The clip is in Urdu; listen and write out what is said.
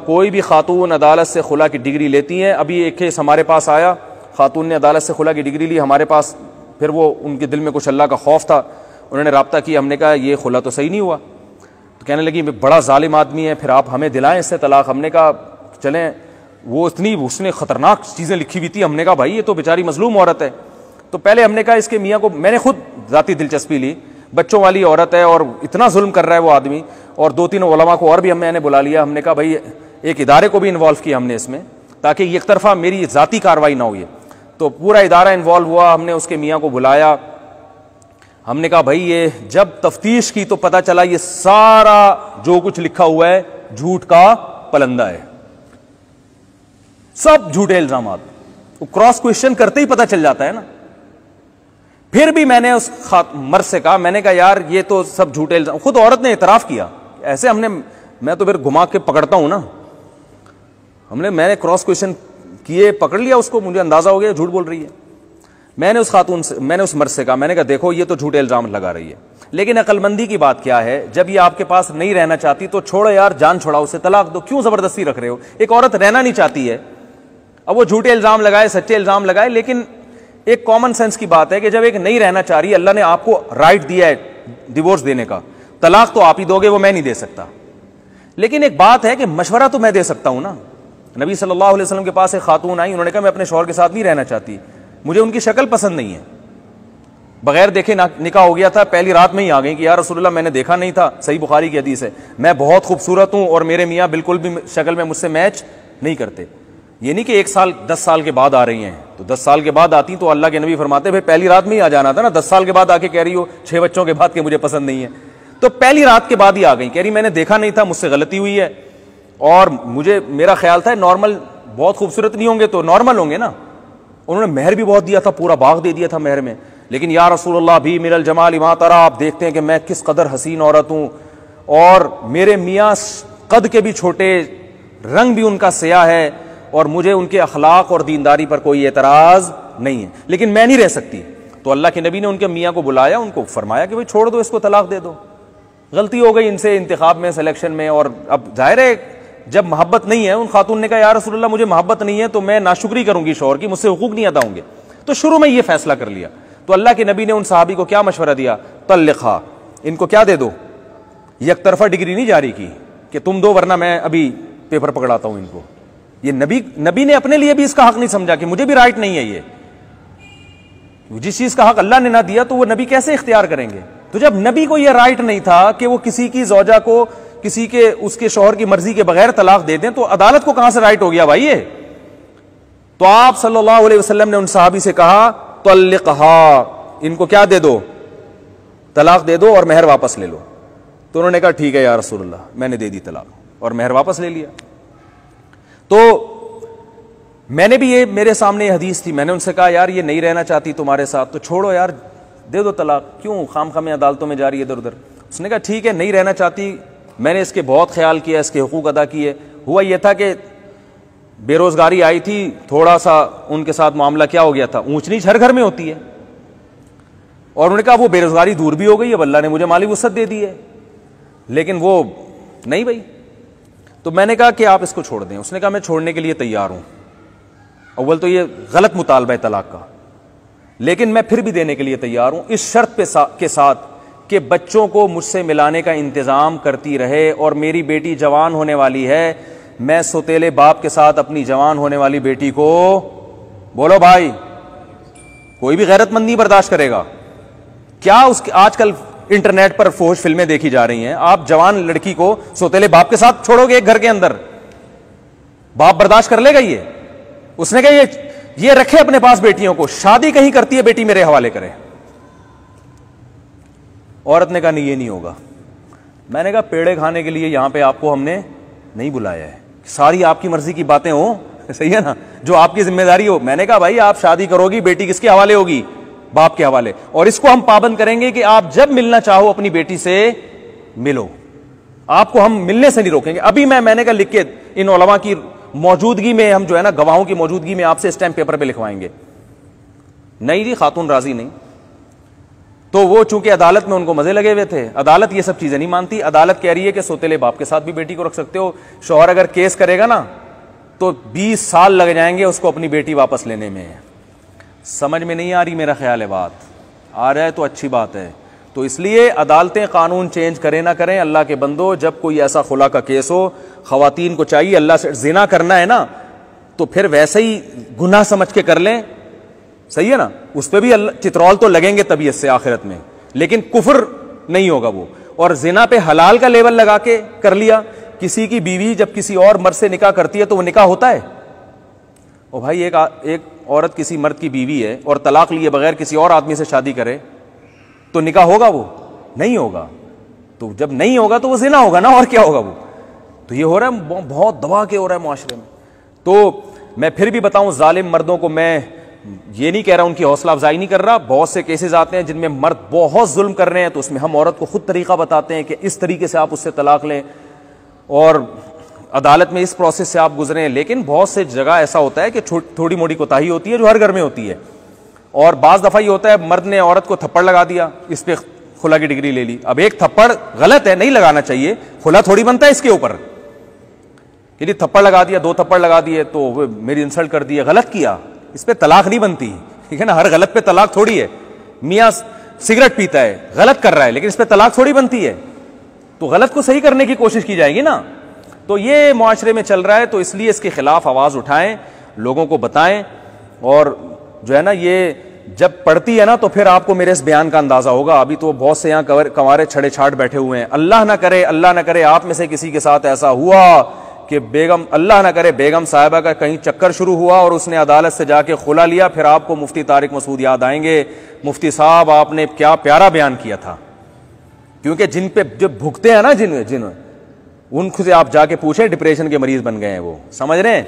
کوئی بھی خاتون عدالت سے خلا کی ڈگری لیتی ہیں. ابھی ایک کیس ہمارے پاس آیا, خاتون نے عدالت سے خلا کی ڈگری لی ہمارے پاس, پھر وہ ان کے دل میں کچھ اللہ کا خوف تھا, انہوں نے رابطہ کیا, ہم نے کہا یہ خلا تو صحیح نہیں ہوا, تو کہنے لگی بڑا ظالم آدمی ہے, پھر آپ ہمیں دلائیں اس سے طلاق. ہم نے کہا چلیں, وہ اتنی اس نے خطرناک چیزیں لکھی ہوئی تھی, ہم نے کہا بھائی یہ تو بیچاری مظلوم عورت ہے. تو پہلے ہم نے کہا اس کے میاں کو, میں نے خود ذاتی دلچسپی لی, بچوں والی عورت ہے اور اتنا ظلم کر رہا ہے وہ آدمی, اور 2-3 علماء کو اور بھی میں نے بلا لیا. ہم نے کہا بھائی ایک ادارے کو بھی انوالو کیا ہم نے اس میں, تاکہ یہ ایک طرفہ میری ذاتی کارروائی نہ ہو. یہ تو پورا ادارہ انوالو ہوا, ہم نے اس کے میاں کو بلایا, ہم نے کہا بھائی یہ جب تفتیش کی تو پتہ چلا یہ سارا جو کچھ لکھا ہوا ہے جھوٹ کا پلندہ ہے, سب جھوٹے الزامات. کراس کوشچن کرتے ہی پتہ چل جاتا ہے نا. پھر بھی میں نے اس مرد سے کہا, میں نے کہا یار یہ تو سب جھوٹے الزام, خود عورت نے اعتراف کیا ایسے. میں تو پھر گھما کے پکڑتا ہوں نا, میں نے کراس کوشچن کیے, پکڑ لیا اس کو, مجھے اندازہ ہو گیا جھوٹ بول رہی ہے. میں نے اس مرد سے کہا, میں نے کہا دیکھو یہ تو جھوٹے الزام لگا رہی ہے, لیکن عقل مندی کی بات کیا ہے, جب یہ آپ کے پاس نہیں رہنا چاہتی تو چھوڑو یار, جان چھوڑاؤ, اسے طلاق دو, کیوں زبردستی رکھ رہے ہو. ایک عورت رہنا نہیں چاہتی ہے, اب وہ جھوٹے الزام لگائے, سچے الزام لگائے, لیکن ایک کامن سینس کی بات ہے کہ جب ایک نہیں رہنا چاہ رہی, اللہ نے آپ کو رائٹ دیا ہے ڈیورس دینے کا, طلاق تو آپ ہی دو گے, وہ میں نہیں دے سکتا. لیکن ایک بات ہے کہ مشورہ تو میں دے سکتا ہوں نا. نبی صلی اللہ علیہ وسلم کے پاس ایک خاتون آئی, انہوں نے کہا میں اپنے شوہر کے ساتھ نہیں رہنا چاہتی, مجھے ان کی شکل پسند نہیں ہے, بغیر دیکھے نکاح ہو گیا تھا, پہلی رات میں ہی آ گئی کہ یا رسول اللہ میں نے دیکھا نہیں تھا, صحیح بخاری کی حدیث ہے, میں بہت خوبصورت ہوں اور میرے میاں بالکل بھی شکل میں مجھ سے میچ نہیں کرتے. یہ نہیں کہ 1 سال 10 سال کے بعد آ رہی ہیں, تو 10 سال کے بعد آتی تو اللہ کے نبی فرماتے بھائی پہلی رات میں ہی آ جانا تھا نا, 10 سال کے بعد آ کے کہہ رہی ہو 6 بچوں کے بعد کہ مجھے پسند نہیں ہے. تو پہلی رات کے بعد ہی آ گئی, کہہ رہی میں نے دیکھا نہیں تھا, مجھ سے غلطی ہوئی ہے, اور میرا خیال تھا نارمل, بہت خوبصورت نہیں ہوں گے تو نارمل ہوں گے نا. انہوں نے مہر بھی بہت دیا تھا, پورا باغ دے دیا تھا مہر میں, لیکن یا رسول اللہ بھی من الجمال ما ترى, آپ دیکھتے ہیں کہ میں کس قدر حسین عورت ہوں, اور میرے میاں قد کے بھی چھوٹے, رنگ بھی ان کا سیاہ ہے, اور مجھے ان کے اخلاق اور دینداری پر کوئی اعتراض نہیں ہے, لیکن میں نہیں رہ سکتی. تو اللہ کے نبی نے ان کے میاں کو بلایا, ان کو فرمایا کہ بھائی چھوڑ دو اس کو, طلاق دے دو, غلطی ہو گئی ان سے انتخاب میں, سلیکشن میں. اور اب ظاہر ہے جب محبت نہیں ہے, ان خاتون نے کہا یا رسول اللہ مجھے محبت نہیں ہے تو میں ناشکری کروں گی شوہر کی, مجھ سے حقوق نہیں ادا ہوں گے. تو شروع میں یہ فیصلہ کر لیا. تو اللہ کے نبی نے ان صحابی کو کیا مشورہ دیا, طلقھا, ان کو کیا دے دو, یک طرفہ ڈگری نہیں جاری کی کہ تم دو ورنہ میں ابھی پیپر پکڑاتا ہوں ان کو. یہ نبی نے اپنے لیے بھی اس کا حق نہیں سمجھا کہ مجھے بھی رائٹ نہیں ہے, یہ جس چیز کا حق اللہ نے نہ دیا تو وہ نبی کیسے اختیار کریں گے. تو جب نبی کو یہ رائٹ نہیں تھا کہ وہ کسی کی زوجہ کو کسی کے اس کے شوہر کی مرضی کے بغیر طلاق دے دیں, تو عدالت کو کہاں سے رائٹ ہو گیا بھائی یہ. تو آپ صلی اللہ علیہ وسلم نے ان صحابی سے کہا طلقھا, ان کو کیا دے دو, طلاق دے دو اور مہر واپس لے لو. تو انہوں نے کہا ٹھیک ہے یا رسول اللہ, میں نے دے دی طلاق اور مہر واپس لے لیا. تو میں نے بھی, یہ میرے سامنے یہ حدیث تھی, میں نے ان سے کہا یار یہ نہیں رہنا چاہتی تمہارے ساتھ تو چھوڑو یار, دے دو طلاق, کیوں خام خام عدالتوں میں جا رہی ہے ادھر ادھر. اس نے کہا ٹھیک ہے نہیں رہنا چاہتی, میں نے اس کے بہت خیال کیا, اس کے حقوق ادا کیے. ہوا یہ تھا کہ بے روزگاری آئی تھی, تھوڑا سا ان کے ساتھ معاملہ کیا ہو گیا تھا, اونچ نیچ ہر گھر میں ہوتی ہے, اور انہوں نے کہا وہ بے روزگاری دور بھی ہو گئی, اب اللہ نے مجھے مالی وسعت دے دی ہے, لیکن وہ نہیں بھائی. تو میں نے کہا کہ آپ اس کو چھوڑ دیں. اس نے کہا میں چھوڑنے کے لیے تیار ہوں, اول تو یہ غلط مطالبہ ہے طلاق کا, لیکن میں پھر بھی دینے کے لیے تیار ہوں اس شرط کے ساتھ کہ بچوں کو مجھ سے ملانے کا انتظام کرتی رہے, اور میری بیٹی جوان ہونے والی ہے, میں سوتیلے باپ کے ساتھ اپنی جوان ہونے والی بیٹی کو, بولو بھائی کوئی بھی غیرت مند نہیں برداشت کرے گا. کیا اس کے آج کل انٹرنیٹ پر فحش فلمیں دیکھی جا رہی ہیں, آپ جوان لڑکی کو سوتیلے باپ کے ساتھ چھوڑو گے ایک گھر کے اندر, باپ برداشت کر لے گا یہ؟ اس نے کہا یہ رکھے اپنے پاس بیٹیوں کو, شادی کہیں کرتی ہے بیٹی میرے حوالے کرے. عورت نے کہا نہیں یہ نہیں ہوگا. میں نے کہا پیڑے کھانے کے لیے یہاں پہ آپ کو ہم نے نہیں بلایا ہے, ساری آپ کی مرضی کی باتیں ہوں, صحیح ہے نا, جو آپ کی ذمہ داری ہو. میں نے کہا بھائی آپ شادی کرو گی, بیٹی کس کے حوالے ہوگی, باپ کے حوالے, اور اس کو ہم پابند کریں گے کہ آپ جب ملنا چاہو اپنی بیٹی سے ملو, آپ کو ہم ملنے سے نہیں روکیں گے. ابھی میں نے کہا لکھ کے ان علماء کی موجودگی میں, ہم جو ہے نا گواہوں کی موجودگی میں آپ سے اسٹیمپ پیپر پہ لکھوائیں گے. نہیں جی خاتون راضی نہیں. تو وہ چونکہ عدالت میں ان کو مزے لگے ہوئے تھے, عدالت یہ سب چیزیں نہیں مانتی. عدالت کہہ رہی ہے کہ سوتیلے باپ کے ساتھ بھی بیٹی کو رکھ سکتے ہو. شوہر اگر کیس کرے گا نا تو 20 سال لگ جائیں گے اس کو اپنی بیٹی واپس لینے میں. سمجھ میں نہیں آ رہی میرا خیال ہے, بات آ رہا ہے تو اچھی بات ہے. تو اس لیے عدالتیں قانون چینج کریں نہ کریں, اللہ کے بندو, جب کوئی ایسا خلا کا کیس ہو, خواتین کو چاہیے اللہ سے زنا کرنا ہے نا تو پھر ویسے ہی گناہ سمجھ کے کر لیں, صحیح ہے نا, اس پہ بھی چترول تو لگیں گے طبیعت سے آخرت میں, لیکن کفر نہیں ہوگا وہ. اور زنا پہ حلال کا لیبل لگا کے کر لیا. کسی کی بیوی جب کسی اور مرد سے نکاح کرتی ہے تو وہ نکاح ہوتا ہے؟ او بھائی, ایک عورت کسی مرد کی بیوی ہے اور طلاق لیے بغیر کسی اور آدمی سے شادی کرے تو نکاح ہوگا؟ وہ نہیں ہوگا. تو جب نہیں ہوگا تو وہ زنا ہوگا نا, اور کیا ہوگا وہ. تو یہ ہو رہا ہے, بہت دبا کے ہو رہا ہے معاشرے میں. تو میں پھر بھی بتاؤں, ظالم مردوں کو میں یہ نہیں کہہ رہا ان کی حوصلہ افزائی نہیں کر رہا. بہت سے کیسز آتے ہیں جن میں مرد بہت ظلم کر رہے ہیں تو اس میں ہم عورت کو خود طریقہ بتاتے ہیں کہ اس طریقے سے آپ اس سے طلاق لیں اور عدالت میں اس پروسیس سے آپ گزریں. لیکن بہت سے جگہ ایسا ہوتا ہے کہ تھوڑی موٹی کوتاہی ہوتی ہے جو ہر گھر میں ہوتی ہے, اور بعض دفعہ یہ ہوتا ہے مرد نے عورت کو تھپڑ لگا دیا, اس پہ خلا کی ڈگری لے لی. اب ایک تھپڑ غلط ہے, نہیں لگانا چاہیے, خلا تھوڑی بنتا ہے اس کے اوپر. یعنی تھپڑ لگا دیا, 2 تھپڑ لگا دیے تو وہ میری انسلٹ کر دی, غلط کیا, اس پہ طلاق نہیں بنتی, ٹھیک ہے نا. ہر غلط پہ طلاق تھوڑی ہے. میاں سگریٹ پیتا ہے, غلط کر رہا ہے, لیکن اس پہ طلاق تھوڑی بنتی ہے. تو غلط کو صحیح کرنے کی کوشش کی جائے گی نا. تو یہ معاشرے میں چل رہا ہے, تو اس لیے اس کے خلاف آواز اٹھائیں, لوگوں کو بتائیں. اور جو ہے نا یہ جب پڑتی ہے نا تو پھر آپ کو میرے اس بیان کا اندازہ ہوگا. ابھی تو بہت سے یہاں کنوارے چھڑے چھاٹ بیٹھے ہوئے ہیں. اللہ نہ کرے آپ میں سے کسی کے ساتھ ایسا ہوا کہ اللہ نہ کرے بیگم صاحبہ کا کہیں چکر شروع ہوا اور اس نے عدالت سے جا کے خلا لیا, پھر آپ کو مفتی طارق مسعود یاد آئیں گے. مفتی صاحب آپ نے کیا پیارا بیان کیا تھا. کیونکہ جن پہ جب بھگتے ہیں نا جن ان سے آپ جا کے پوچھیں, ڈپریشن کے مریض بن گئے ہیں وہ, سمجھ رہے ہیں.